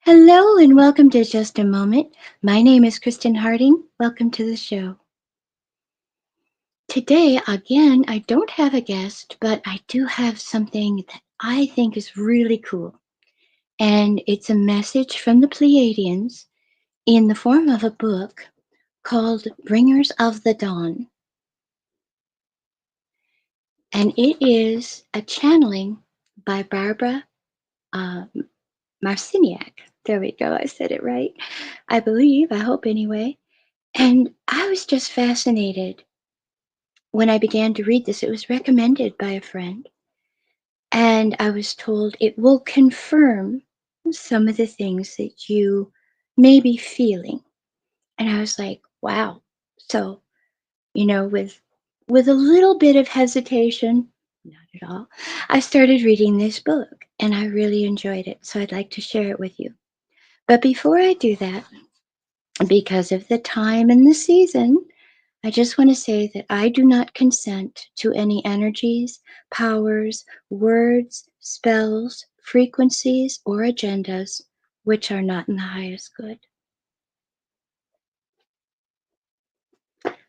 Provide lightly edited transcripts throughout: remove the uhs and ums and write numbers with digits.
Hello and welcome to Just a Moment. My name is Kristen Harding. Welcome to the show. Today, again, I don't have a guest, but I do have something that I think is really cool. And it's a message from the Pleiadians in the form of a book called Bringers of the Dawn. And it is a channeling by Barbara uh, Marciniak. There we go. I said it right. I believe, I hope anyway. And I was just fascinated when I began to read this. It was recommended by a friend, and I was told it will confirm some of the things that you may be feeling. And I was like, wow. So, with a little bit of hesitation, not at all, I started reading this book and I really enjoyed it. So I'd like to share it with you. But before I do that, because of the time and the season, I just want to say that I do not consent to any energies, powers, words, spells, frequencies, or agendas which are not in the highest good.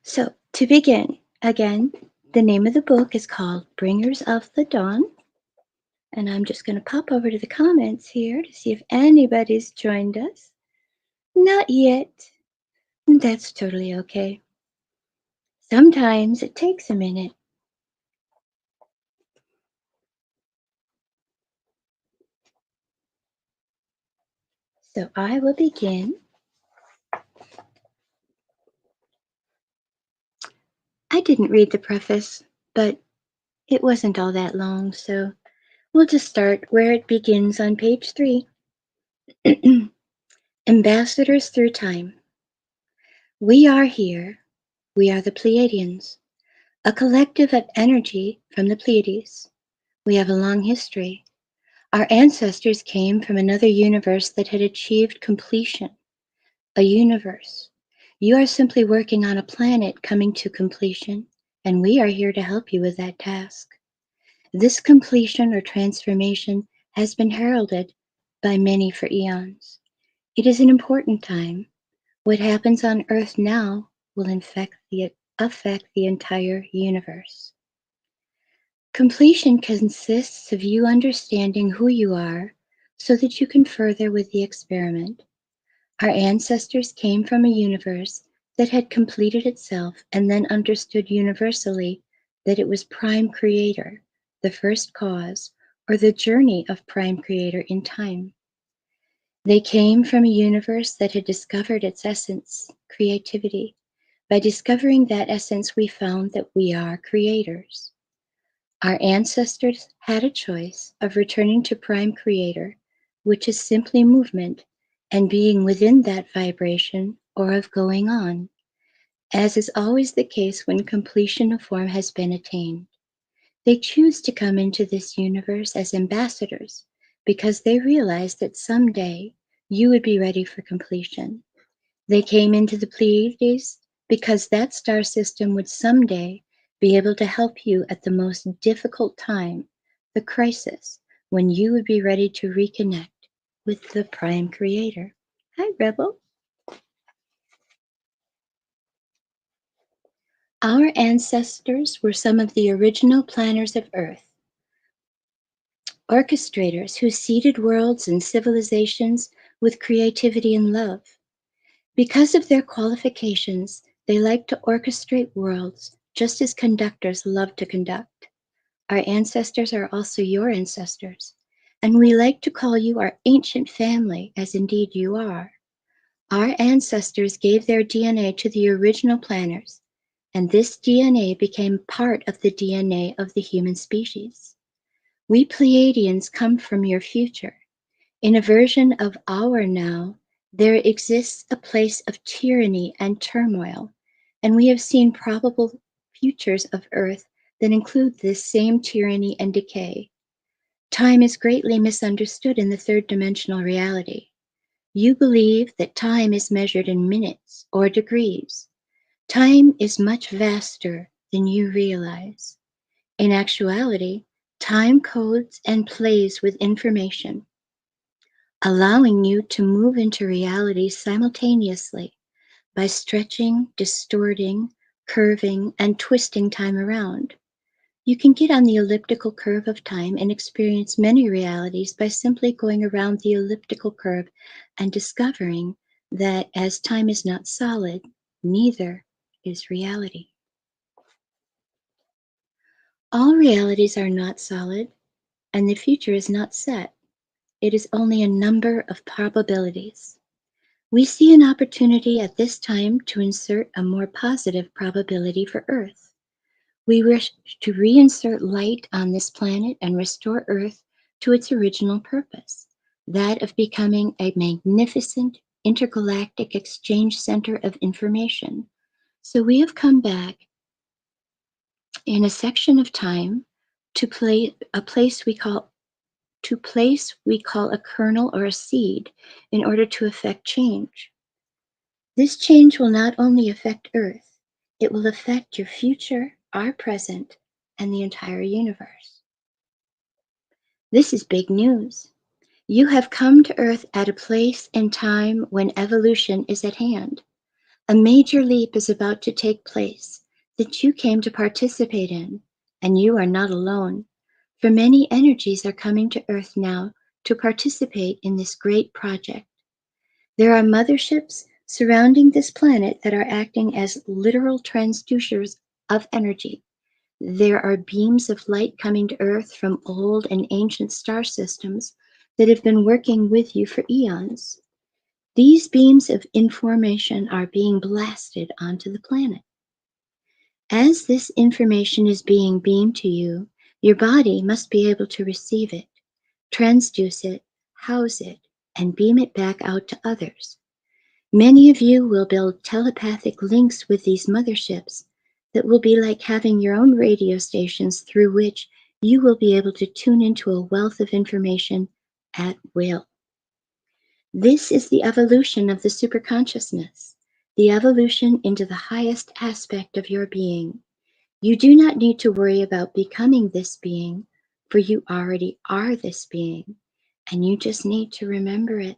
So, to begin, again, the name of the book is called Bringers of the Dawn. And I'm just going to pop over to the comments here to see if anybody's joined us. Not yet. That's totally okay. Sometimes it takes a minute. So I will begin. I didn't read the preface, but it wasn't all that long, so we'll just start where it begins on page 3. Ambassadors through time. We are here. We are the Pleiadians, a collective of energy from the Pleiades. We have a long history. Our ancestors came from another universe that had achieved completion, a universe. You are simply working on a planet coming to completion, and we are here to help you with that task. This completion or transformation has been heralded by many for eons. It is an important time. What happens on Earth now will affect the entire universe. Completion consists of you understanding who you are so that you can further with the experiment. Our ancestors came from a universe that had completed itself and then understood universally that it was Prime Creator, the first cause, or the journey of Prime Creator in time. They came from a universe that had discovered its essence, creativity. By discovering that essence, we found that we are creators. Our ancestors had a choice of returning to Prime Creator, which is simply movement, and being within that vibration, or of going on, as is always the case when completion of form has been attained. They choose to come into this universe as ambassadors because they realize that someday you would be ready for completion. They came into the Pleiades because that star system would someday be able to help you at the most difficult time, the crisis, when you would be ready to reconnect with the Prime Creator. Hi, Rebel. Our ancestors were some of the original planners of Earth, orchestrators who seeded worlds and civilizations with creativity and love. Because of their qualifications, they like to orchestrate worlds just as conductors love to conduct. Our ancestors are also your ancestors, and we like to call you our ancient family, as indeed you are. Our ancestors gave their DNA to the original planners, and this DNA became part of the DNA of the human species. We Pleiadians come from your future. In a version of our now, there exists a place of tyranny and turmoil, and we have seen probable futures of Earth that include this same tyranny and decay. Time is greatly misunderstood in the third dimensional reality. You believe that time is measured in minutes or degrees. Time is much vaster than you realize. In actuality, time codes and plays with information. allowing you to move into reality simultaneously by stretching, distorting, curving, and twisting time around. You can get on the elliptical curve of time and experience many realities by simply going around the elliptical curve and discovering that as time is not solid, neither is reality. All realities are not solid, and the future is not set. It is only a number of probabilities. We see an opportunity at this time to insert a more positive probability for Earth. We wish to reinsert light on this planet and restore Earth to its original purpose, that of becoming a magnificent intergalactic exchange center of information. So we have come back in a section of time to play a place we call a kernel or a seed in order to effect change. This change will not only affect Earth, it will affect your future, our present, and the entire universe. This is big news. You have come to Earth at a place and time when evolution is at hand. A major leap is about to take place that you came to participate in, and you are not alone. For many energies are coming to Earth now to participate in this great project. There are motherships surrounding this planet that are acting as literal transducers of energy. There are beams of light coming to Earth from old and ancient star systems that have been working with you for eons. These beams of information are being blasted onto the planet. As this information is being beamed to you, your body must be able to receive it, transduce it, house it, and beam it back out to others. Many of you will build telepathic links with these motherships that will be like having your own radio stations through which you will be able to tune into a wealth of information at will. This is the evolution of the superconsciousness, the evolution into the highest aspect of your being. You do not need to worry about becoming this being, for you already are this being, and you just need to remember it.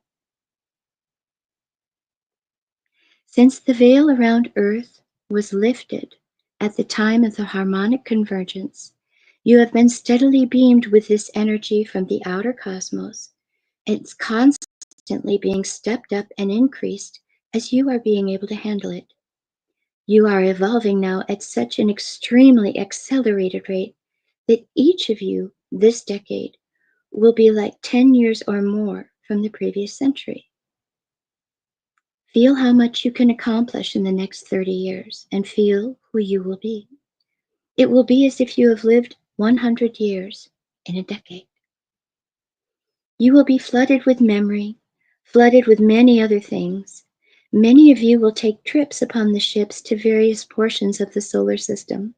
Since the veil around Earth was lifted at the time of the harmonic convergence, you have been steadily beamed with this energy from the outer cosmos. It's constantly being stepped up and increased as you are being able to handle it. You are evolving now at such an extremely accelerated rate that each of you this decade will be like 10 years or more from the previous century. Feel how much you can accomplish in the next 30 years and feel who you will be. It will be as if you have lived 100 years in a decade. You will be flooded with memory, flooded with many other things. Many of you will take trips upon the ships to various portions of the solar system.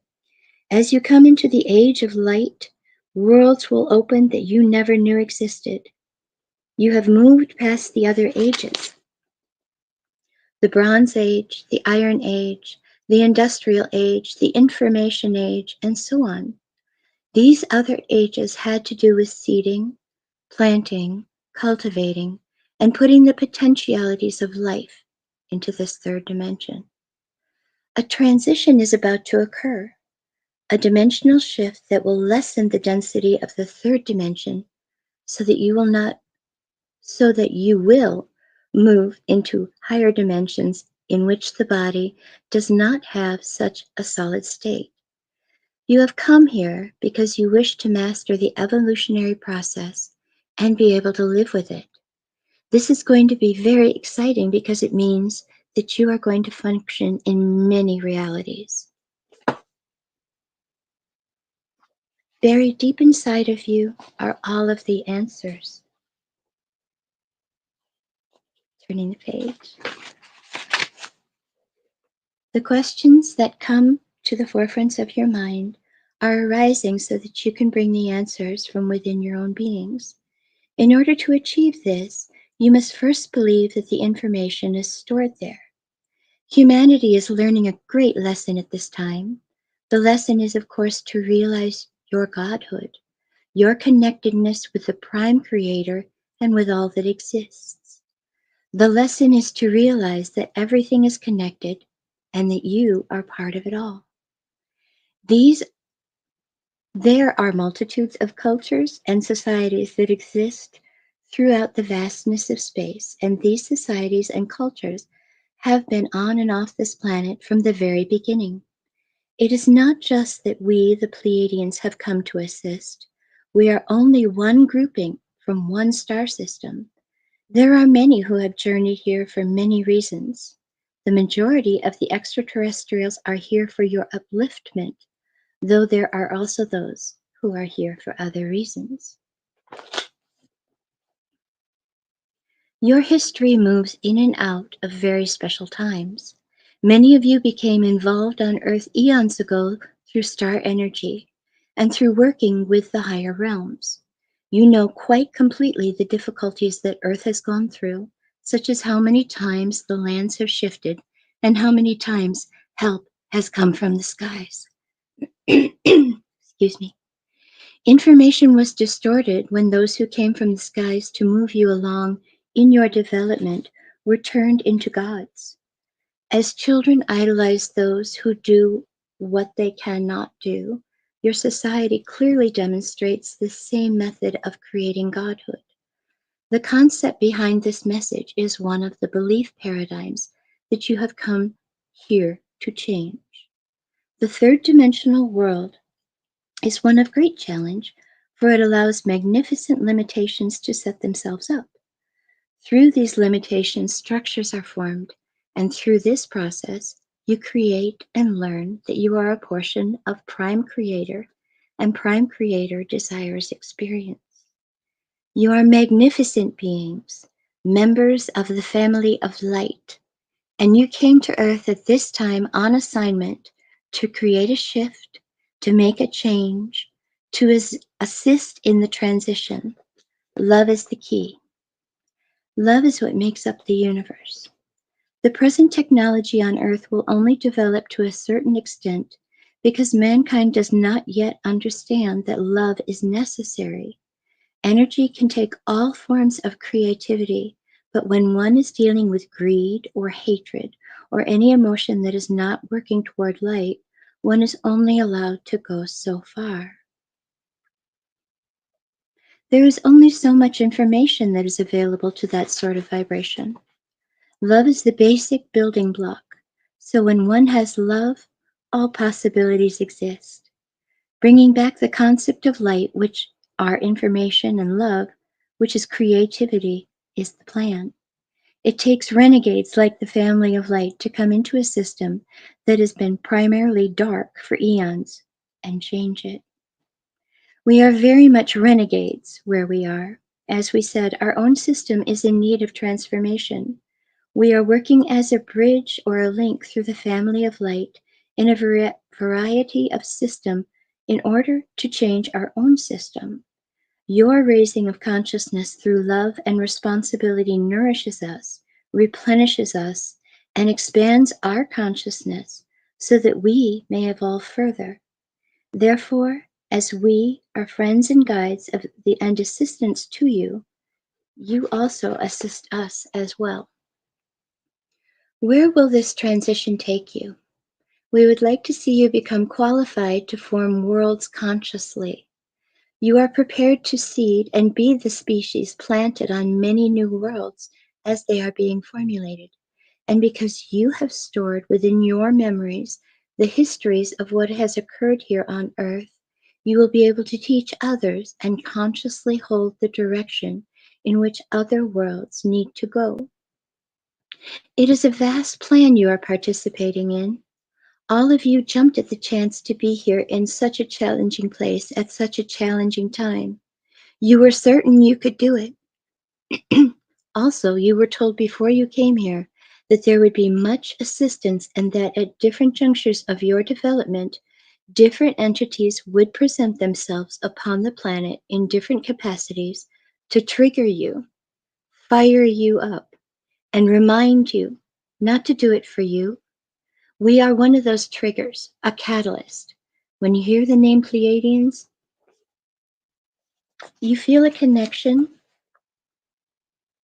As you come into the age of light, worlds will open that you never knew existed. You have moved past the other ages. The Bronze Age, the Iron Age, the Industrial Age, the Information Age, and so on. These other ages had to do with seeding, planting, cultivating, and putting the potentialities of life into this third dimension. A transition is about to occur, a dimensional shift that will lessen the density of the third dimension so that you will move into higher dimensions in which the body does not have such a solid state. You have come here because you wish to master the evolutionary process and be able to live with it. This is going to be very exciting because it means that you are going to function in many realities. Buried deep inside of you are all of the answers. Turning the page. The questions that come to the forefronts of your mind are arising so that you can bring the answers from within your own beings. In order to achieve this, you must first believe that the information is stored there. Humanity is learning a great lesson at this time. The lesson is, of course, to realize your godhood, your connectedness with the Prime Creator and with all that exists. The lesson is to realize that everything is connected and that you are part of it all. These There are multitudes of cultures and societies that exist throughout the vastness of space, and these societies and cultures have been on and off this planet from the very beginning. It is not just that we, the Pleiadians, have come to assist. We are only one grouping from one star system. There are many who have journeyed here for many reasons. The majority of the extraterrestrials are here for your upliftment, though there are also those who are here for other reasons. Your history moves in and out of very special times. Many of you became involved on Earth eons ago through star energy and through working with the higher realms. You know quite completely the difficulties that Earth has gone through, such as how many times the lands have shifted and how many times help has come from the skies. Excuse me. Information was distorted when those who came from the skies to move you along in your development were turned into gods. As children idolize those who do what they cannot do, your society clearly demonstrates the same method of creating godhood. The concept behind this message is one of the belief paradigms that you have come here to change. The third dimensional world is one of great challenge, for it allows magnificent limitations to set themselves up. Through these limitations, structures are formed, and through this process, you create and learn that you are a portion of Prime Creator, and Prime Creator desires experience. You are magnificent beings, members of the family of light, and you came to Earth at this time on assignment to create a shift, to make a change, to assist in the transition. Love is the key. Love is what makes up the universe. The present technology on Earth will only develop to a certain extent because mankind does not yet understand that love is necessary. Energy can take all forms of creativity, but when one is dealing with greed or hatred or any emotion that is not working toward light, one is only allowed to go so far. There is only so much information that is available to that sort of vibration. Love is the basic building block. So when one has love, all possibilities exist. Bringing back the concept of light, which are information, and love, which is creativity, is the plan. It takes renegades like the family of light to come into a system that has been primarily dark for eons and change it. We are very much renegades where we are. As we said, our own system is in need of transformation. We are working as a bridge or a link through the family of light in a variety of system in order to change our own system. Your raising of consciousness through love and responsibility nourishes us, replenishes us, and expands our consciousness so that we may evolve further. Therefore, as we are friends and guides and assistants to you, you also assist us as well. Where will this transition take you? We would like to see you become qualified to form worlds consciously. You are prepared to seed and be the species planted on many new worlds as they are being formulated. And because you have stored within your memories the histories of what has occurred here on Earth, you will be able to teach others and consciously hold the direction in which other worlds need to go. It is a vast plan you are participating in. All of you jumped at the chance to be here in such a challenging place at such a challenging time. You were certain you could do it. Also, you were told before you came here that there would be much assistance and that at different junctures of your development, different entities would present themselves upon the planet in different capacities to trigger you, fire you up, and remind you not to do it for you. We are one of those triggers, a catalyst. When you hear the name Pleiadians, you feel a connection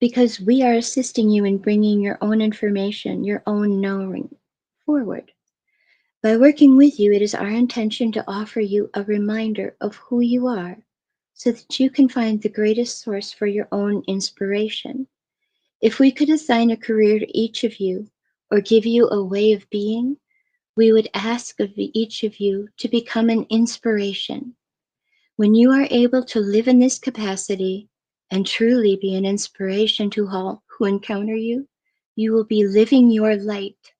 because we are assisting you in bringing your own information, your own knowing forward. By working with you, it is our intention to offer you a reminder of who you are so that you can find the greatest source for your own inspiration. If we could assign a career to each of you or give you a way of being, we would ask of each of you to become an inspiration. When you are able to live in this capacity and truly be an inspiration to all who encounter you, you will be living your light,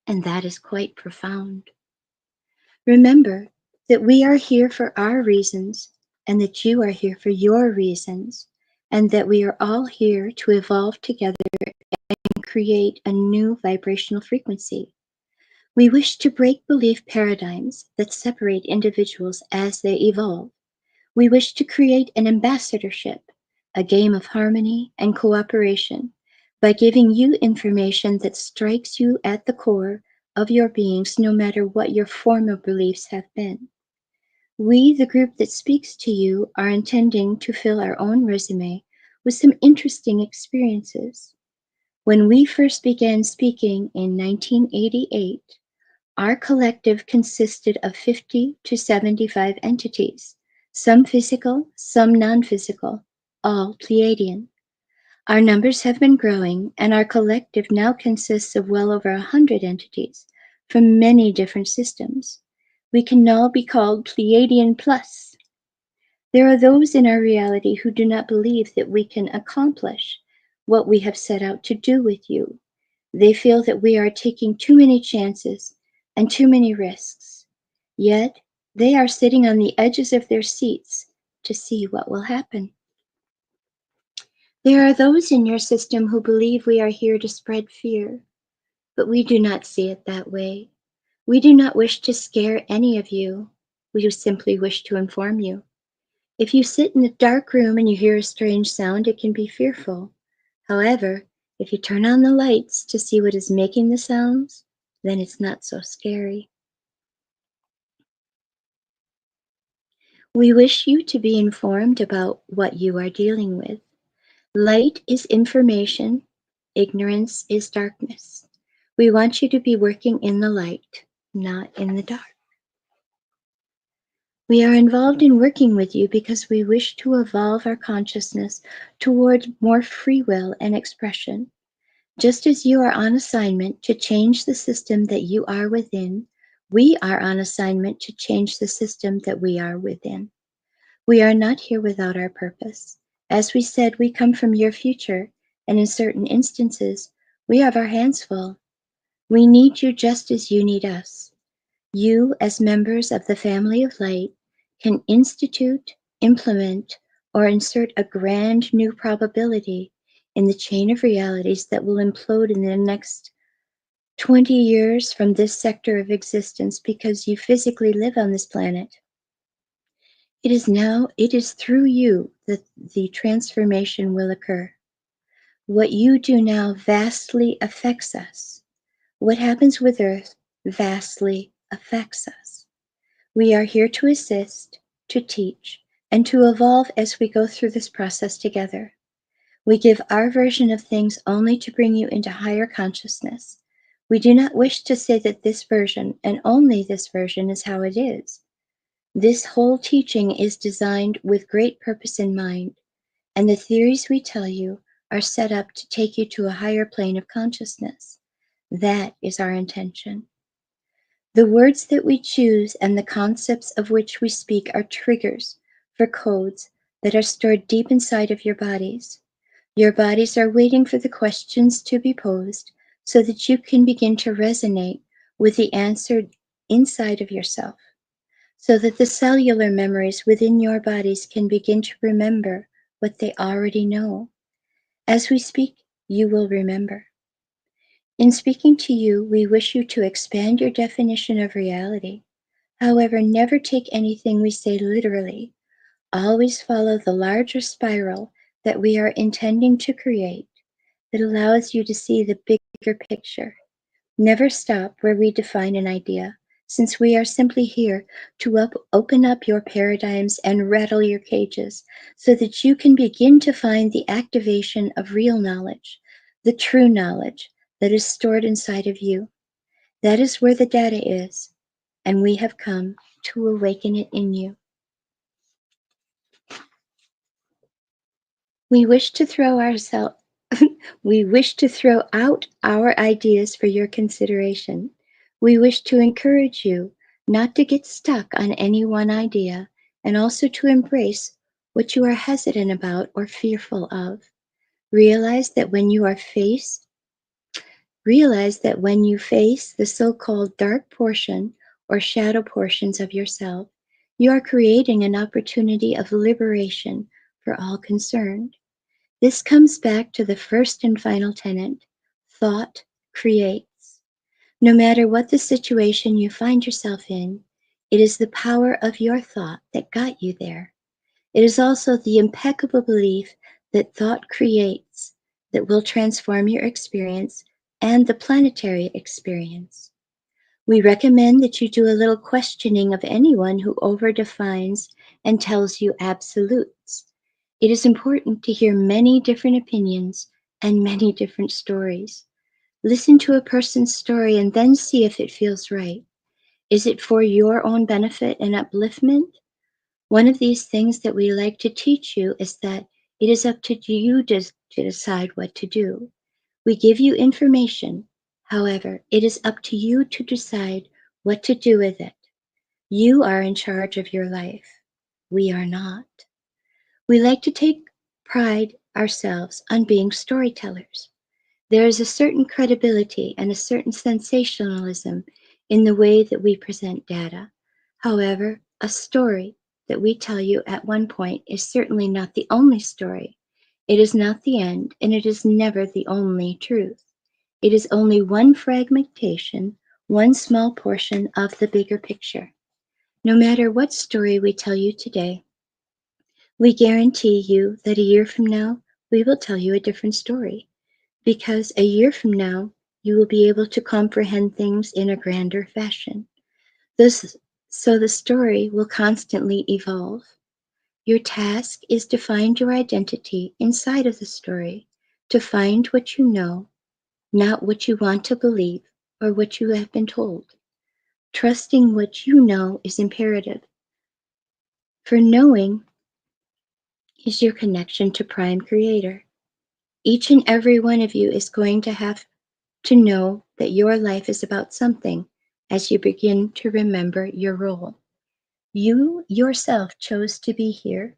and that is quite profound. Remember that we are here for our reasons and that you are here for your reasons, and that we are all here to evolve together and create a new vibrational frequency. We wish to break belief paradigms that separate individuals as they evolve. We wish to create an ambassadorship, a game of harmony and cooperation, by giving you information that strikes you at the core of your beings, no matter what your former beliefs have been. We, the group that speaks to you, are intending to fill our own resume with some interesting experiences. When we first began speaking in 1988, our collective consisted of 50 to 75 entities, some physical, some non-physical, all Pleiadian. Our numbers have been growing, and our collective now consists of well over 100 entities from many different systems. We can now be called Pleiadian Plus. There are those in our reality who do not believe that we can accomplish what we have set out to do with you. They feel that we are taking too many chances and too many risks. Yet, they are sitting on the edges of their seats to see what will happen. There are those in your system who believe we are here to spread fear, but we do not see it that way. We do not wish to scare any of you. We simply wish to inform you. If you sit in a dark room and you hear a strange sound, it can be fearful. However, if you turn on the lights to see what is making the sounds, then it's not so scary. We wish you to be informed about what you are dealing with. Light is information, ignorance is darkness. We want you to be working in the light, not in the dark. We are involved in working with you because we wish to evolve our consciousness toward more free will and expression. Just as you are on assignment to change the system that you are within, we are on assignment to change the system that we are within. We are not here without our purpose. As we said, we come from your future, and in certain instances, we have our hands full. We need you just as you need us. You, as members of the family of light, can institute, implement, or insert a grand new probability in the chain of realities that will implode in the next 20 years from this sector of existence because you physically live on this planet. It is through you that the transformation will occur. What you do now vastly affects us. What happens with Earth vastly affects us. We are here to assist, to teach, and to evolve as we go through this process together. We give our version of things only to bring you into higher consciousness. We do not wish to say that this version, and only this version, is how it is. This whole teaching is designed with great purpose in mind, and the theories we tell you are set up to take you to a higher plane of consciousness. That is our intention. The words that we choose and the concepts of which we speak are triggers for codes that are stored deep inside of your bodies. Your bodies are waiting for the questions to be posed so that you can begin to resonate with the answer inside of yourself, so that the cellular memories within your bodies can begin to remember what they already know. As we speak, you will remember. In speaking to you, we wish you to expand your definition of reality. However, never take anything we say literally. Always follow the larger spiral that we are intending to create that allows you to see the bigger picture. Never stop where we define an idea. since we are simply here to open up your paradigms and rattle your cages so that you can begin to find the activation of real knowledge, the true knowledge that is stored inside of you. That is where the data is, and we have come to awaken it in you. We wish to throw out our ideas for your consideration. We wish to encourage you not to get stuck on any one idea, and also to embrace what you are hesitant about or fearful of. Realize that when you face the so-called dark portion or shadow portions of yourself, you are creating an opportunity of liberation for all concerned. This comes back to the first and final tenet: thought creates. No matter what the situation you find yourself in, it is the power of your thought that got you there. It is also the impeccable belief that thought creates that will transform your experience and the planetary experience. We recommend that you do a little questioning of anyone who overdefines and tells you absolutes. It is important to hear many different opinions and many different stories. Listen to a person's story and then see if it feels right. Is it for your own benefit and upliftment? One of these things that we like to teach you is that it is up to you to decide what to do. We give you information. However, it is up to you to decide what to do with it. You are in charge of your life. We are not. We like to take pride ourselves on being storytellers. There is a certain credibility and a certain sensationalism in the way that we present data. However, a story that we tell you at one point is certainly not the only story. It is not the end, and it is never the only truth. It is only one fragmentation, one small portion of the bigger picture. No matter what story we tell you today, we guarantee you that a year from now, we will tell you a different story, because a year from now, you will be able to comprehend things in a grander fashion. So the story will constantly evolve. Your task is to find your identity inside of the story, to find what you know, not what you want to believe or what you have been told. Trusting what you know is imperative, for knowing is your connection to Prime Creator. Each and every one of you is going to have to know that your life is about something as you begin to remember your role. You yourself chose to be here.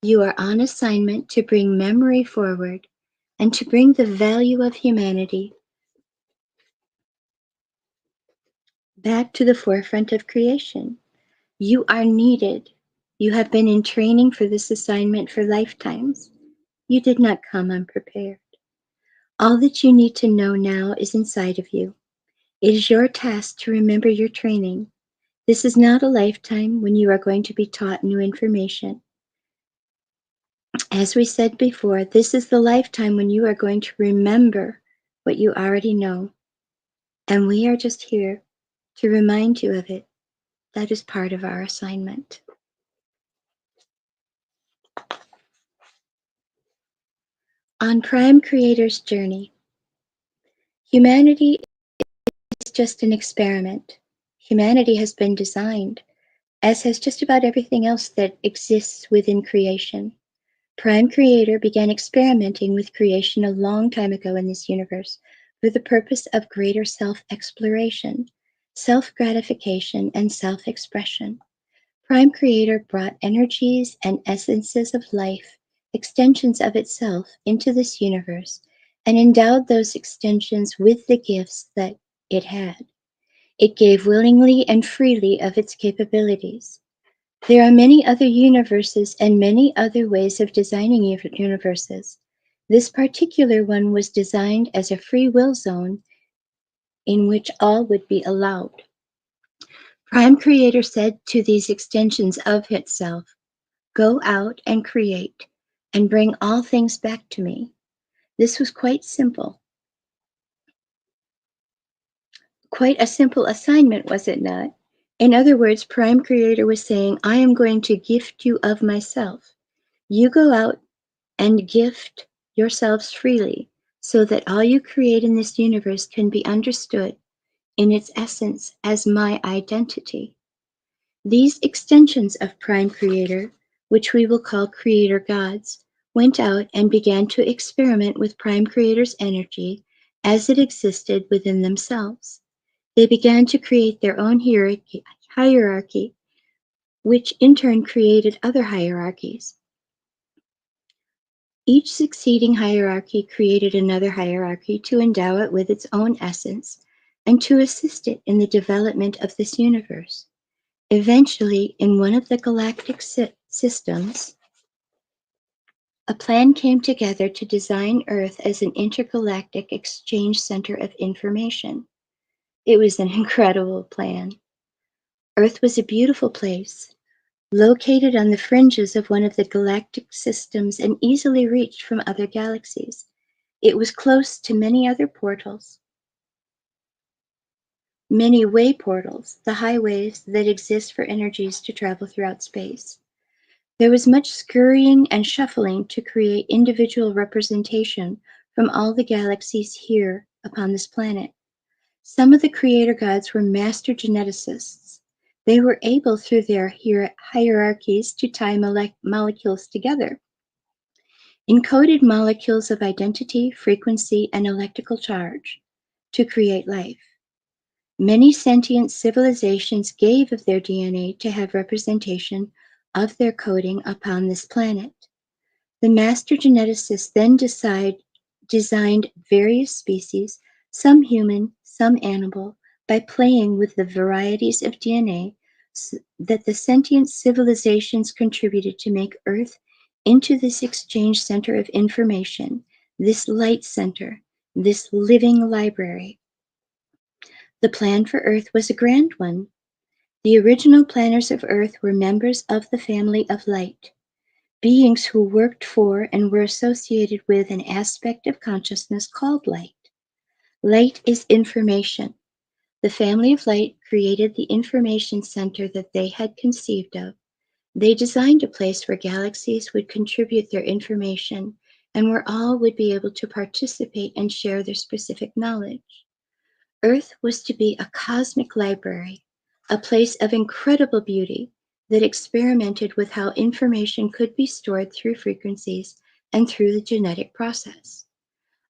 You are on assignment to bring memory forward and to bring the value of humanity back to the forefront of creation. You are needed. You have been in training for this assignment for lifetimes. You did not come unprepared. All that you need to know now is inside of you. It is your task to remember your training. This is not a lifetime when you are going to be taught new information. As we said before, this is the lifetime when you are going to remember what you already know. And we are just here to remind you of it. That is part of our assignment. On Prime Creator's journey, humanity is just an experiment. Humanity has been designed, as has just about everything else that exists within creation. Prime Creator began experimenting with creation a long time ago in this universe for the purpose of greater self-exploration, self-gratification, and self-expression. Prime Creator brought energies and essences of life, extensions of itself, into this universe and endowed those extensions with the gifts that it had. It gave willingly and freely of its capabilities. There are many other universes and many other ways of designing universes. This particular one was designed as a free will zone in which all would be allowed. Prime Creator said to these extensions of itself, "Go out and create and bring all things back to me." This was quite simple. Quite a simple assignment, was it not? In other words, Prime Creator was saying, I am going to gift you of myself. You go out and gift yourselves freely so that all you create in this universe can be understood in its essence as my identity. These extensions of Prime Creator, which we will call Creator Gods, went out and began to experiment with Prime Creator's energy as it existed within themselves. They began to create their own hierarchy, which in turn created other hierarchies. Each succeeding hierarchy created another hierarchy to endow it with its own essence and to assist it in the development of this universe. Eventually, in one of the galactic systems, a plan came together to design Earth as an intergalactic exchange center of information. It was an incredible plan. Earth was a beautiful place, located on the fringes of one of the galactic systems and easily reached from other galaxies. It was close to many other portals, many way portals, the highways that exist for energies to travel throughout space. There was much scurrying and shuffling to create individual representation from all the galaxies here upon this planet. Some of the creator gods were master geneticists. They were able, through their hierarchies, to tie molecules together. Encoded molecules of identity, frequency, and electrical charge to create life. Many sentient civilizations gave of their DNA to have representation of their coding upon this planet. The master geneticists then designed various species, some human, some animal, by playing with the varieties of DNA that the sentient civilizations contributed to make Earth into this exchange center of information, this light center, this living library. The plan for Earth was a grand one. The original planners of Earth were members of the family of light, beings who worked for and were associated with an aspect of consciousness called light. Light is information. The family of light created the information center that they had conceived of. They designed a place where galaxies would contribute their information and where all would be able to participate and share their specific knowledge. Earth was to be a cosmic library, a place of incredible beauty that experimented with how information could be stored through frequencies and through the genetic process.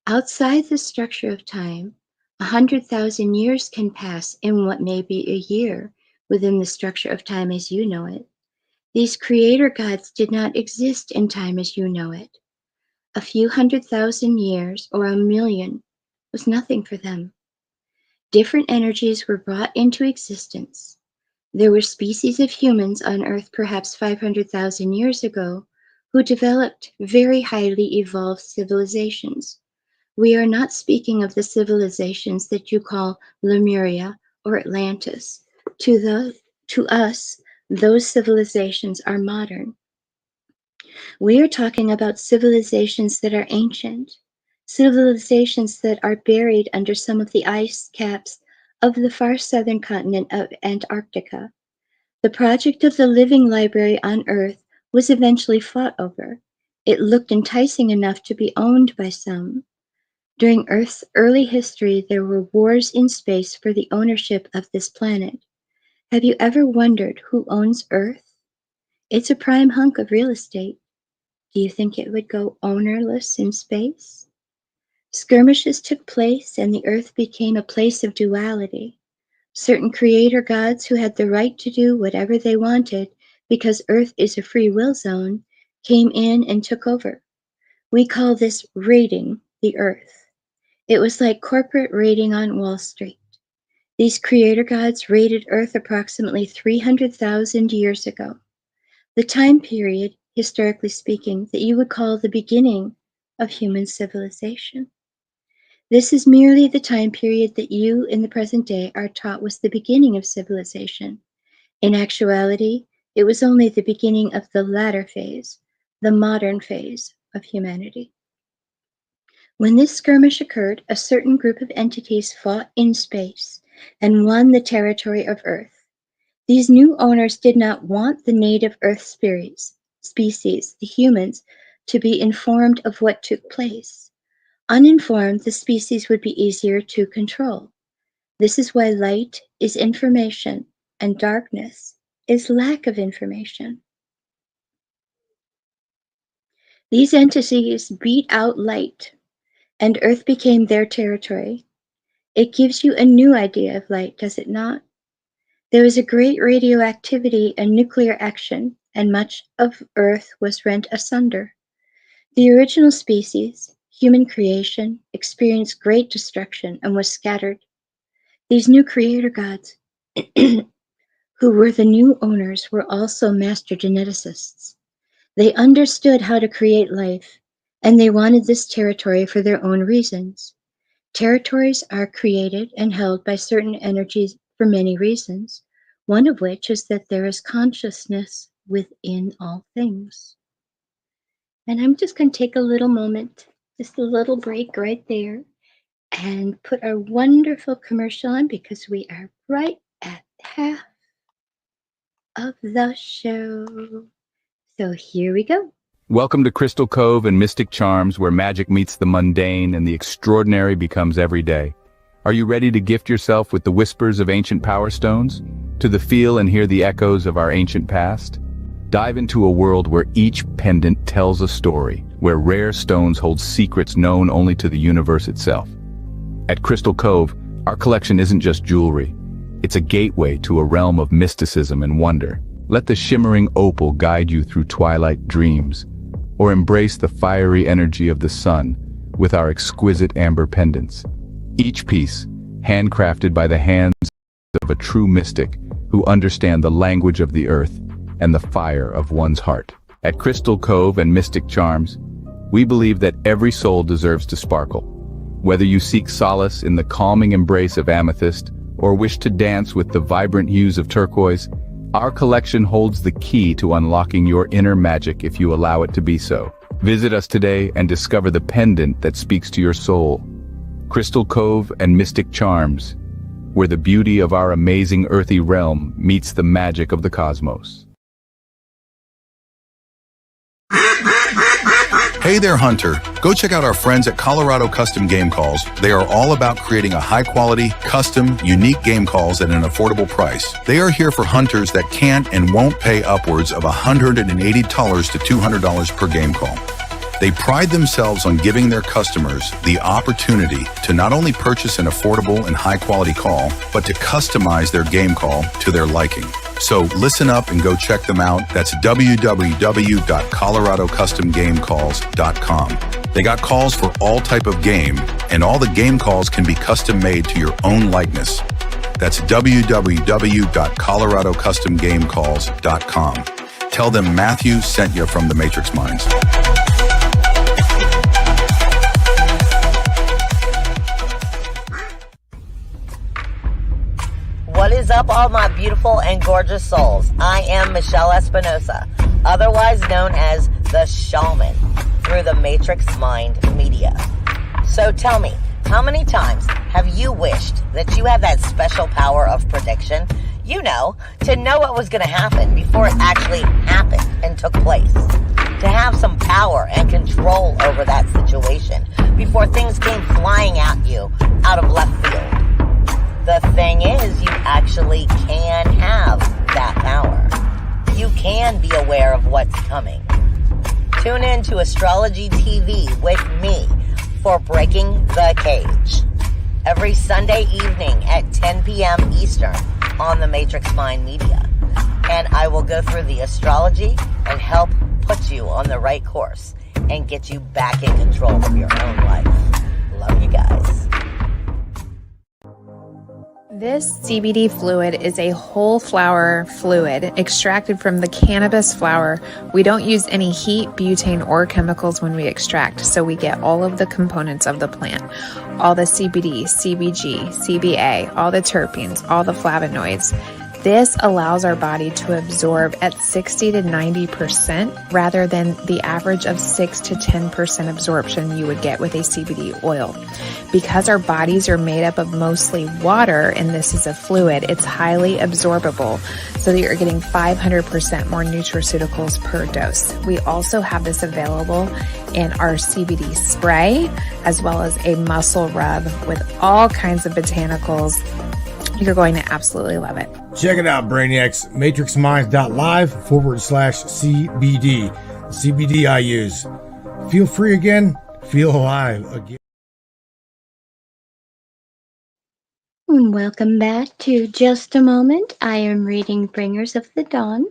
Outside the structure of time, 100,000 years can pass in what may be a year within the structure of time as you know it. These creator gods did not exist in time as you know it. A few 100,000 years or a million was nothing for them. Different energies were brought into existence. There were species of humans on Earth perhaps 500,000 years ago who developed very highly evolved civilizations. We are not speaking of the civilizations that you call Lemuria or Atlantis. To us, those civilizations are modern. We are talking about civilizations that are ancient, civilizations that are buried under some of the ice caps of the far southern continent of Antarctica. The project of the living library on Earth was eventually fought over. It looked enticing enough to be owned by some. During Earth's early history, there were wars in space for the ownership of this planet. Have you ever wondered who owns Earth? It's a prime hunk of real estate. Do you think it would go ownerless in space? Skirmishes took place and the Earth became a place of duality. Certain creator gods who had the right to do whatever they wanted because Earth is a free will zone came in and took over. We call this raiding the Earth. It was like corporate raiding on Wall Street. These creator gods raided Earth approximately 300,000 years ago, the time period, historically speaking, that you would call the beginning of human civilization. This is merely the time period that you in the present day are taught was the beginning of civilization. In actuality, it was only the beginning of the latter phase, the modern phase of humanity. When this skirmish occurred, a certain group of entities fought in space and won the territory of Earth. These new owners did not want the native Earth species, the humans, to be informed of what took place. Uninformed, the species would be easier to control. This is why light is information and darkness is lack of information. These entities beat out light, and Earth became their territory. It gives you a new idea of light, does it not? There was a great radioactivity and nuclear action, and much of Earth was rent asunder. The original species, human creation, experienced great destruction and was scattered. These new creator gods, who were the new owners, were also master geneticists. They understood how to create life, and they wanted this territory for their own reasons. Territories are created and held by certain energies for many reasons, one of which is that there is consciousness within all things. And I'm just going to take a little moment, just a little break right there, and put our wonderful commercial on because we are right at half of the show. So here we go. Welcome to Crystal Cove and Mystic Charms, where magic meets the mundane and the extraordinary becomes everyday. Are you ready to gift yourself with the whispers of ancient power stones? To feel and hear the echoes of our ancient past? Dive into a world where each pendant tells a story, where rare stones hold secrets known only to the universe itself. At Crystal Cove, our collection isn't just jewelry. It's a gateway to a realm of mysticism and wonder. Let the shimmering opal guide you through twilight dreams, or embrace the fiery energy of the sun with our exquisite amber pendants. Each piece, handcrafted by the hands of a true mystic who understand the language of the earth and the fire of one's heart. At Crystal Cove and Mystic Charms, we believe that every soul deserves to sparkle. Whether you seek solace in the calming embrace of amethyst or wish to dance with the vibrant hues of turquoise, our collection holds the key to unlocking your inner magic if you allow it to be so. Visit us today and discover the pendant that speaks to your soul. Crystal Cove and Mystic Charms, where the beauty of our amazing earthy realm meets the magic of the cosmos. Hey there, Hunter. Go check out our friends at Colorado Custom Game Calls. They are all about creating a high-quality, custom, unique game calls at an affordable price. They are here for hunters that can't and won't pay upwards of $180 to $200 per game call. They pride themselves on giving their customers the opportunity to not only purchase an affordable and high-quality call, but to customize their game call to their liking. So listen up and go check them out. That's www.coloradocustomgamecalls.com. They got calls for all type of game, and all the game calls can be custom made to your own likeness. That's www.coloradocustomgamecalls.com. Tell them Matthew sent you from the Matrix Minds. What is up, all my beautiful and gorgeous souls? I am Michelle Espinosa, otherwise known as the Shaman, through the Matrix Mind Media. So tell me, how many times have you wished that you had that special power of prediction? You know, to know what was going to happen before it actually happened and took place. To have some power and control over that situation before things came flying at you out of left field. The thing is, you actually can have that power. You can be aware of what's coming. Tune in to Astrology TV with me for Breaking the Cage every Sunday evening at 10 p.m. Eastern on the Matrix Mind Media. And I will go through the astrology and help put you on the right course and get you back in control of your own life. Love you guys. This CBD fluid is a whole flower fluid extracted from the cannabis flower. We don't use any heat, butane, or chemicals when we extract, so we get all of the components of the plant. All the CBD, CBG, CBA, all the terpenes, all the flavonoids. This allows our body to absorb at 60 to 90% rather than the average of 6 to 10% absorption you would get with a CBD oil. Because our bodies are made up of mostly water and this is a fluid, it's highly absorbable so that you're getting 500% more nutraceuticals per dose. We also have this available in our CBD spray, as well as a muscle rub with all kinds of botanicals. You're going to absolutely love it. Check it out, Brainiacs. MatrixMinds.live/CBD. CBD I use. Feel free again. Feel alive again. And welcome back to Just a Moment. I am reading Bringers of the Dawn,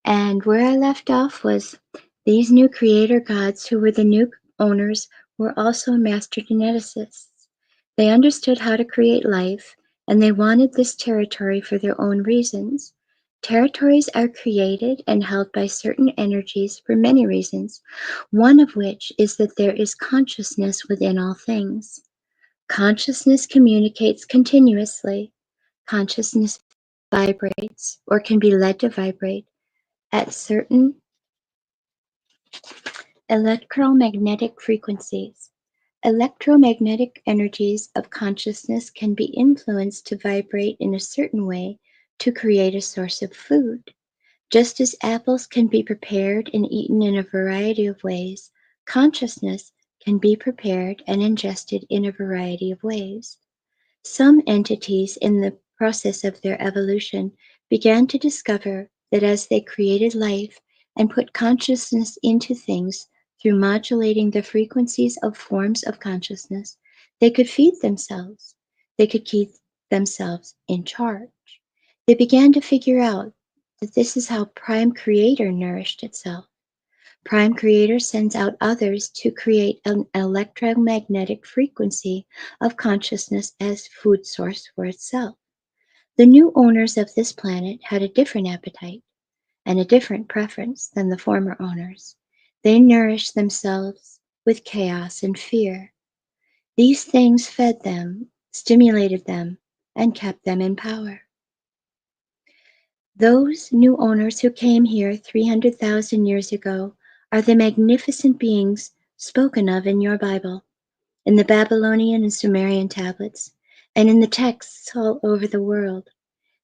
and where I left off was these new creator gods who were the new owners were also master geneticists. They understood how to create life, and they wanted this territory for their own reasons. Territories are created and held by certain energies for many reasons, one of which is that there is consciousness within all things. Consciousness communicates continuously. Consciousness vibrates or can be led to vibrate at certain electromagnetic frequencies. Electromagnetic energies of consciousness can be influenced to vibrate in a certain way to create a source of food. Just as apples can be prepared and eaten in a variety of ways, consciousness can be prepared and ingested in a variety of ways. Some entities in the process of their evolution began to discover that as they created life and put consciousness into things through modulating the frequencies of forms of consciousness, they could feed themselves. They could keep themselves in charge. They began to figure out that this is how Prime Creator nourished itself. Prime Creator sends out others to create an electromagnetic frequency of consciousness as food source for itself. The new owners of this planet had a different appetite and a different preference than the former owners. They nourished themselves with chaos and fear. These things fed them, stimulated them, and kept them in power. Those new owners who came here 300,000 years ago are the magnificent beings spoken of in your Bible, in the Babylonian and Sumerian tablets, and in the texts all over the world.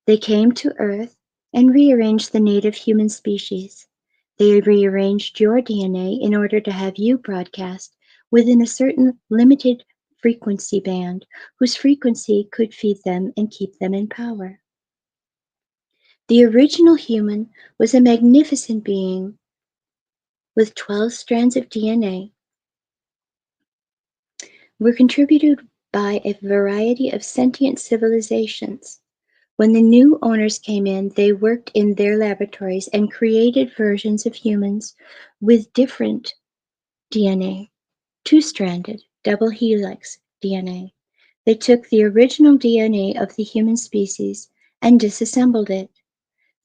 They came to Earth and rearranged the native human species. They rearranged your DNA in order to have you broadcast within a certain limited frequency band whose frequency could feed them and keep them in power. The original human was a magnificent being with 12 strands of DNA, were contributed by a variety of sentient civilizations. When the new owners came in, they worked in their laboratories and created versions of humans with different DNA, two-stranded, double helix DNA. They took the original DNA of the human species and disassembled it.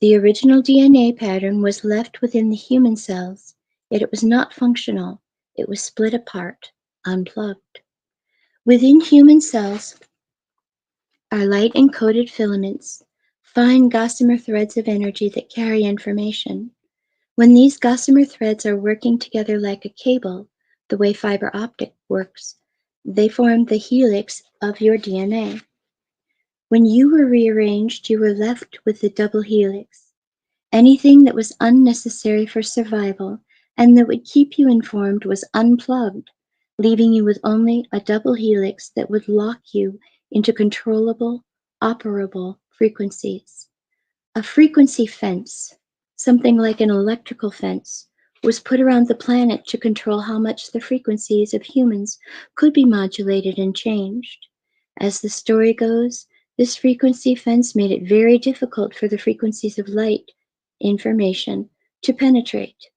The original DNA pattern was left within the human cells, yet it was not functional. It was split apart, unplugged. Within human cells are light-encoded filaments, fine gossamer threads of energy that carry information. When these gossamer threads are working together like a cable, the way fiber optic works, they form the helix of your DNA. When you were rearranged, you were left with the double helix. Anything that was unnecessary for survival and that would keep you informed was unplugged, leaving you with only a double helix that would lock you into controllable, operable frequencies. A frequency fence, something like an electrical fence, was put around the planet to control how much the frequencies of humans could be modulated and changed. As the story goes, this frequency fence made it very difficult for the frequencies of light information to penetrate.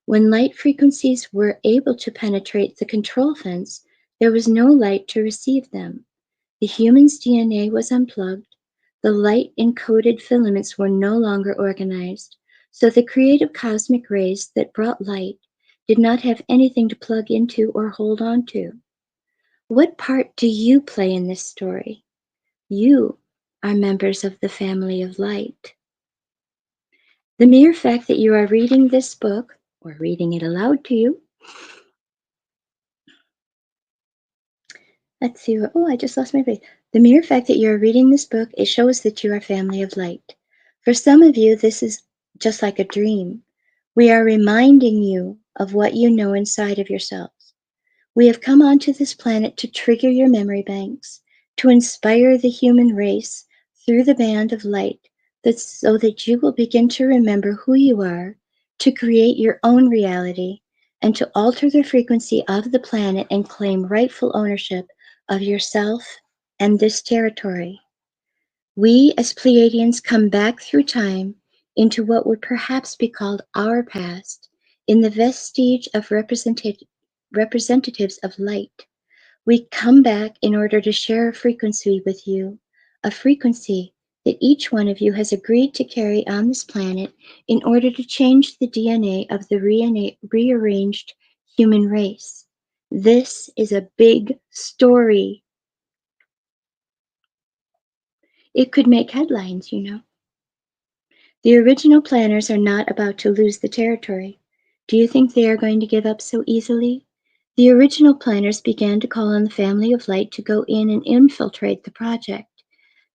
When light frequencies were able to penetrate the control fence, there was no light to receive them. The human's DNA was unplugged. The light-encoded filaments were no longer organized, so the creative cosmic rays that brought light did not have anything to plug into or hold on to. What part do you play in this story? You are members of the family of light. The mere fact that you are reading this book, or reading it aloud to you, Let's see. Oh, I just lost my place. The mere fact that you are reading this book, it shows that you are family of light. For some of you, this is just like a dream. We are reminding you of what you know inside of yourselves. We have come onto this planet to trigger your memory banks, to inspire the human race through the band of light, so that you will begin to remember who you are, to create your own reality, and to alter the frequency of the planet and claim rightful ownership of yourself and this territory. We as Pleiadians come back through time into what would perhaps be called our past, in the vestige of representatives of light. We come back in order to share a frequency with you, a frequency that each one of you has agreed to carry on this planet in order to change the DNA of the rearranged human race. This is a big story. It could make headlines, you know. The original planners are not about to lose the territory. Do you think they are going to give up so easily? The original planners began to call on the family of light to go in and infiltrate the project,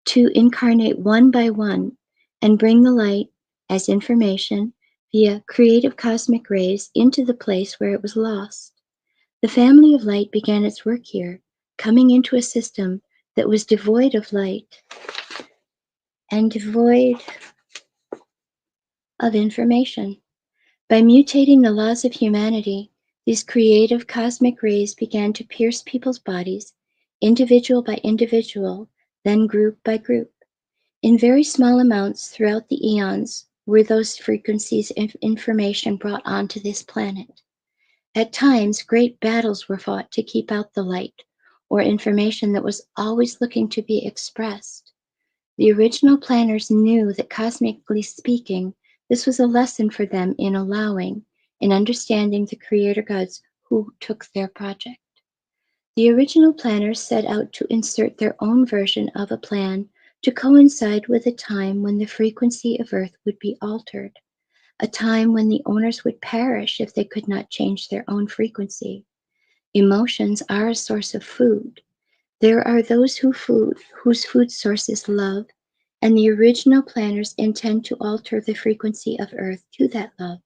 to incarnate one by one and bring the light as information via creative cosmic rays into the place where it was lost. The family of light began its work here, coming into a system that was devoid of light and devoid of information. By mutating the laws of humanity, these creative cosmic rays began to pierce people's bodies, individual by individual, then group by group. In very small amounts throughout the eons were those frequencies of information brought onto this planet. At times, great battles were fought to keep out the light, or information that was always looking to be expressed. The original planners knew that, cosmically speaking, this was a lesson for them in allowing and understanding the creator gods who took their project. The original planners set out to insert their own version of a plan to coincide with a time when the frequency of Earth would be altered, a time when the owners would perish if they could not change their own frequency. Emotions are a source of food. There are those whose food source is love, and the original planners intend to alter the frequency of Earth to that love.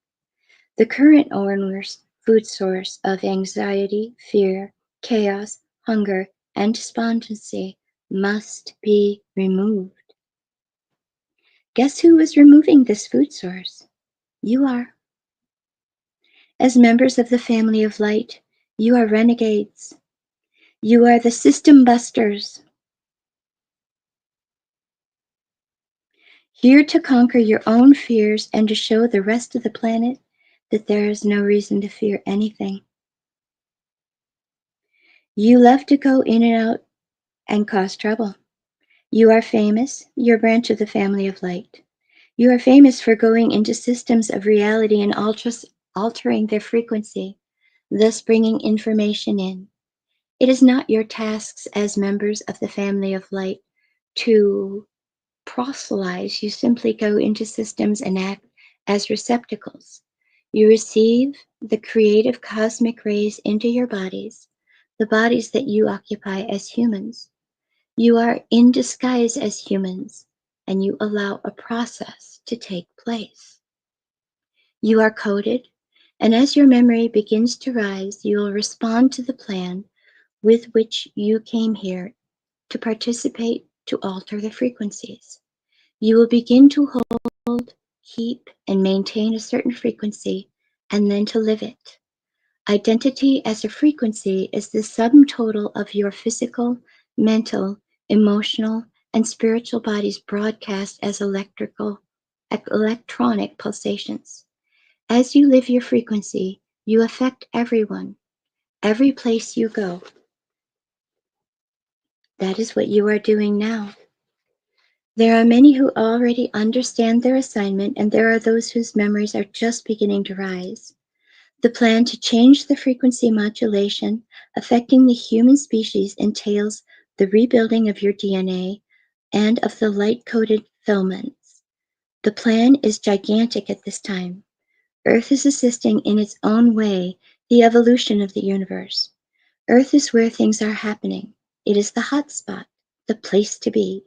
The current owner's food source of anxiety, fear, chaos, hunger, and despondency must be removed. Guess who is removing this food source? You are. As members of the family of light, you are renegades. You are the system busters. Here to conquer your own fears and to show the rest of the planet that there is no reason to fear anything. You love to go in and out and cause trouble. You are famous, you're a branch of the family of light. You are famous for going into systems of reality and altering their frequency, thus bringing information in. It is not your tasks as members of the family of light to proselytize. You simply go into systems and act as receptacles. You receive the creative cosmic rays into your bodies, the bodies that you occupy as humans. You are in disguise as humans, and you allow a process to take place. You are coded, and as your memory begins to rise, you will respond to the plan with which you came here to participate to alter the frequencies. You will begin to hold, keep, and maintain a certain frequency, and then to live it. Identity as a frequency is the sum total of your physical, mental, emotional, and spiritual bodies broadcast as electronic pulsations. As you live your frequency, you affect everyone, every place you go. That is what you are doing now. There are many who already understand their assignment, and there are those whose memories are just beginning to rise. The plan to change the frequency modulation affecting the human species entails the rebuilding of your DNA and of the light-coded filaments. The plan is gigantic at this time. Earth is assisting in its own way the evolution of the universe. Earth is where things are happening. It is the hot spot, the place to be.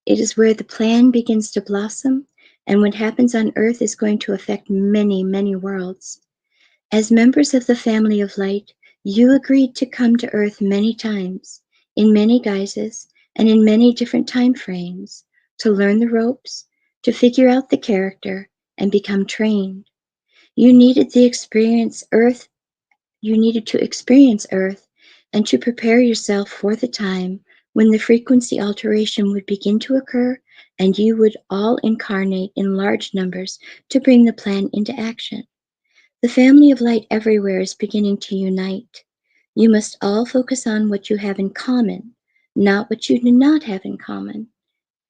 It is where the plan begins to blossom, and what happens on Earth is going to affect many, many worlds. As members of the family of light, you agreed to come to Earth many times, in many guises, and in many different time frames, to learn the ropes, to figure out the character, and become trained. You needed to experience Earth and to prepare yourself for the time when the frequency alteration would begin to occur and you would all incarnate in large numbers to bring the plan into action. The family of light everywhere is beginning to unite. You must all focus on what you have in common, not what you do not have in common.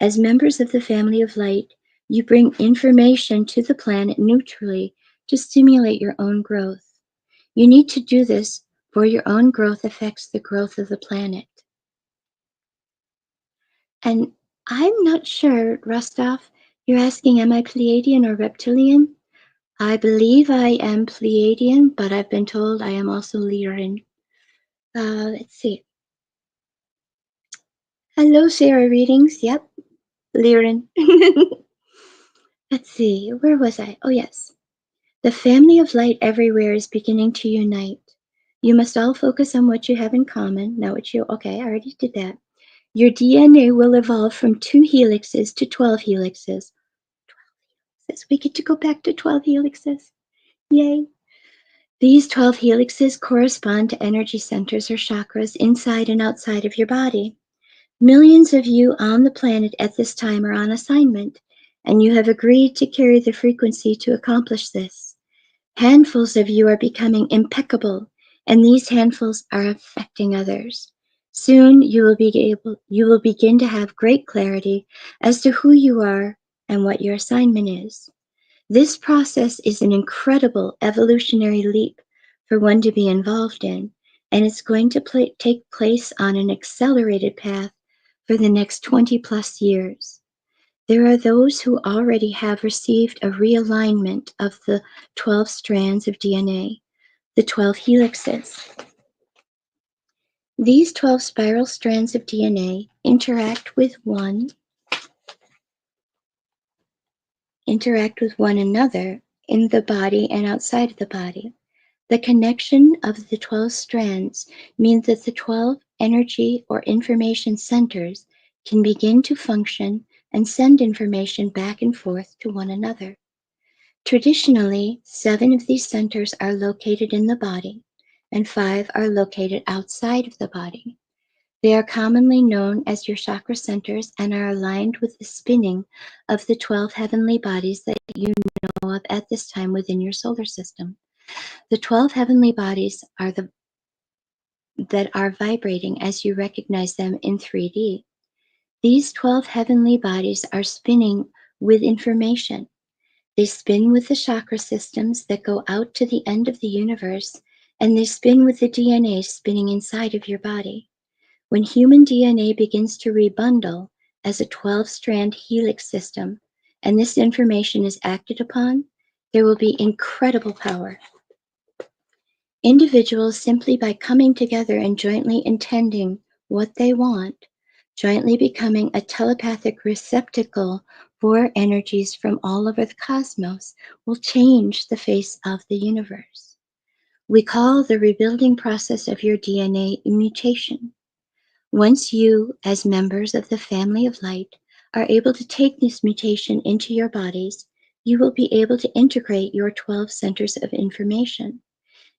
As members of the family of light, you bring information to the planet neutrally to stimulate your own growth. You need to do this, for your own growth affects the growth of the planet. And I'm not sure, Rostov, you're asking, am I Pleiadian or reptilian? I believe I am Pleiadian, but I've been told I am also Lyran. Let's see. Hello, Sarah Readings. Yep, Lyran. Let's see, where was I? Oh, yes. The family of light everywhere is beginning to unite. You must all focus on what you have in common. Okay, I already did that. Your DNA will evolve from 2 helixes to 12 helixes. 12 helixes. We get to go back to 12 helixes. Yay. These 12 helixes correspond to energy centers or chakras inside and outside of your body. Millions of you on the planet at this time are on assignment, and you have agreed to carry the frequency to accomplish this. Handfuls of you are becoming impeccable, and these handfuls are affecting others. Soon you will begin to have great clarity as to who you are and what your assignment is. This process is an incredible evolutionary leap for one to be involved in, and it's going to take place on an accelerated path for the next 20 plus years. There are those who already have received a realignment of the 12 strands of DNA, the 12 helixes. These 12 spiral strands of DNA interact with one another in the body and outside of the body. The connection of the 12 strands means that the 12 energy or information centers can begin to function and send information back and forth to one another. Traditionally, 7 of these centers are located in the body, and 5 are located outside of the body. They are commonly known as your chakra centers and are aligned with the spinning of the 12 heavenly bodies that you know of at this time within your solar system. The 12 heavenly bodies that are vibrating as you recognize them in 3D. These 12 heavenly bodies are spinning with information. They spin with the chakra systems that go out to the end of the universe, and they spin with the DNA spinning inside of your body. When human DNA begins to rebundle as a 12-strand helix system, and this information is acted upon, there will be incredible power. Individuals, simply by coming together and jointly intending what they want, jointly becoming a telepathic receptacle for energies from all over the cosmos, will change the face of the universe. We call the rebuilding process of your DNA mutation. Once you, as members of the family of light, are able to take this mutation into your bodies, you will be able to integrate your 12 centers of information.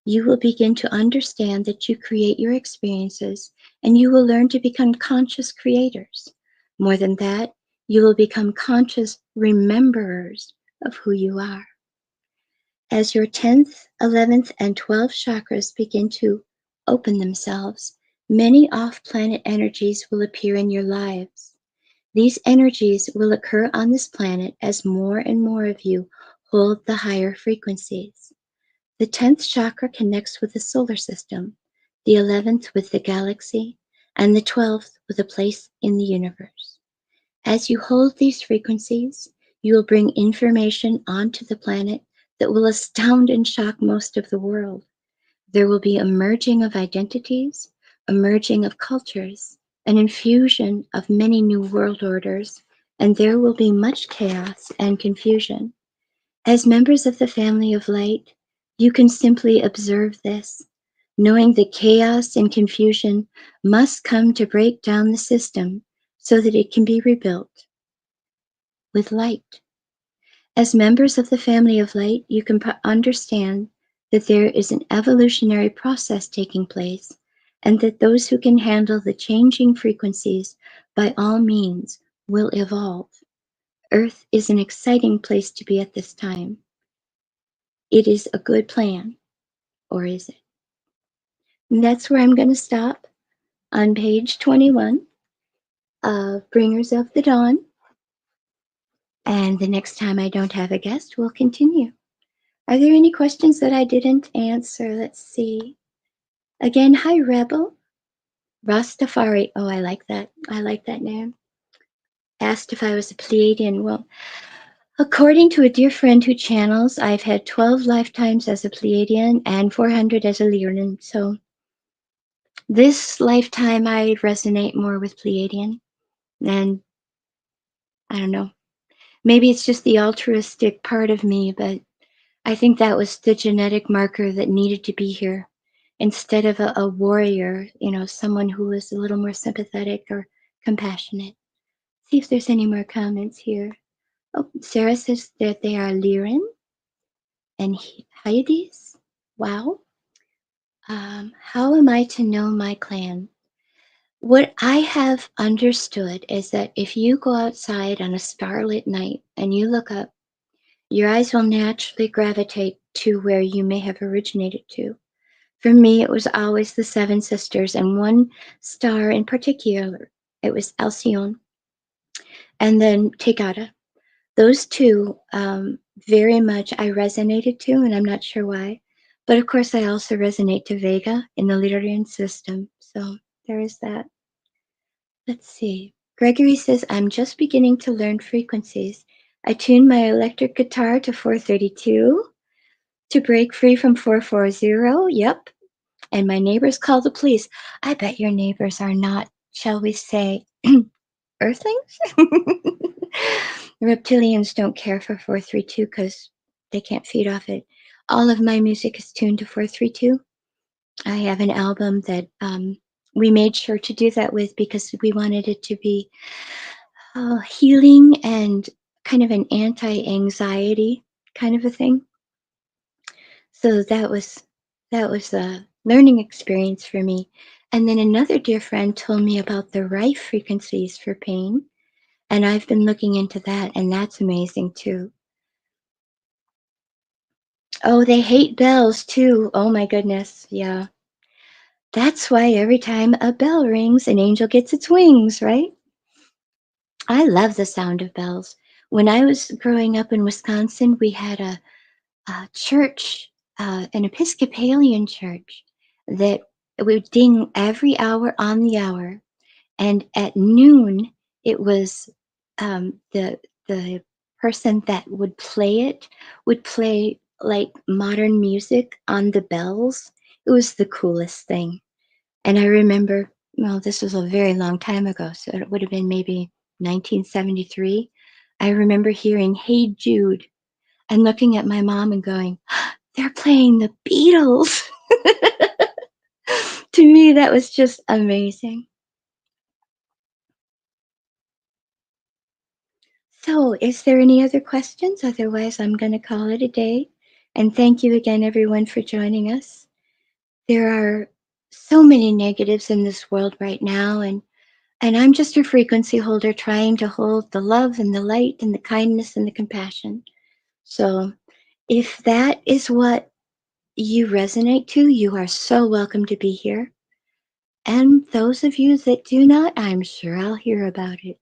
You will begin to understand that you create your experiences, and you will learn to become conscious creators. More than that, you will become conscious rememberers of who you are. As your 10th, 11th, and 12th chakras begin to open themselves, many off-planet energies will appear in your lives. These energies will occur on this planet as more and more of you hold the higher frequencies. The 10th chakra connects with the solar system, the 11th with the galaxy, and the 12th with a place in the universe. As you hold these frequencies, you will bring information onto the planet that will astound and shock most of the world. There will be a merging of identities, a merging of cultures, an infusion of many new world orders, and there will be much chaos and confusion. As members of the family of light, you can simply observe this, knowing that chaos and confusion must come to break down the system so that it can be rebuilt with light. As members of the family of light, you can understand that there is an evolutionary process taking place, and that those who can handle the changing frequencies by all means will evolve. Earth is an exciting place to be at this time. It is a good plan, or is it? And that's where I'm going to stop on page 21 of Bringers of the Dawn. And the next time I don't have a guest, we'll continue. Are there any questions that I didn't answer? Let's see. Again, hi, Rebel. Rastafari. Oh, I like that. I like that name. Asked if I was a Pleiadian. Well, according to a dear friend who channels, I've had 12 lifetimes as a Pleiadian and 400 as a Lyran. So this lifetime, I resonate more with Pleiadian. And I don't know. Maybe it's just the altruistic part of me, but I think that was the genetic marker that needed to be here. Instead of a warrior, someone who was a little more sympathetic or compassionate. See if there's any more comments here. Oh, Sarah says that they are Lyran and Hyades. Wow. How am I to know my clan? What I have understood is that if you go outside on a starlit night and you look up, your eyes will naturally gravitate to where you may have originated to. For me, it was always the Seven Sisters, and one star in particular. It was Alcyone, and then Tegada. Those two very much I resonated to, and I'm not sure why. But of course, I also resonate to Vega in the Lyrian system. So there is that. Let's see. Gregory says, I'm just beginning to learn frequencies. I tuned my electric guitar to 432 to break free from 440. Yep. And my neighbors call the police. I bet your neighbors are not, shall we say, Earthlings? Reptilians don't care for 432 because they can't feed off it. All of my music is tuned to 432. I have an album that we made sure to do that with because we wanted it to be healing and kind of an anti-anxiety kind of a thing. So that was a learning experience for me. And then another dear friend told me about the Rife frequencies for pain. And I've been looking into that, and that's amazing too. Oh, they hate bells too. Oh my goodness. Yeah. That's why every time a bell rings, an angel gets its wings, right? I love the sound of bells. When I was growing up in Wisconsin, we had a church, an Episcopalian church, that would ding every hour on the hour. And at noon, it was the person that would play it would play like modern music on the bells. It was the coolest thing. And I remember, well, this was a very long time ago, so it would have been maybe 1973. I remember hearing Hey Jude and looking at my mom and going, they're playing the Beatles. To me, that was just amazing. So, is there any other questions? Otherwise, I'm going to call it a day. And thank you again, everyone, for joining us. There are so many negatives in this world right now, and I'm just a frequency holder trying to hold the love and the light and the kindness and the compassion. So, if that is what you resonate to, you are so welcome to be here. And those of you that do not, I'm sure I'll hear about it.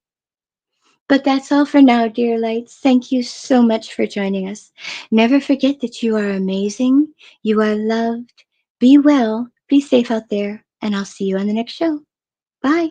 But that's all for now, dear lights. Thank you so much for joining us. Never forget that you are amazing. You are loved. Be well. Be safe out there. And I'll see you on the next show. Bye.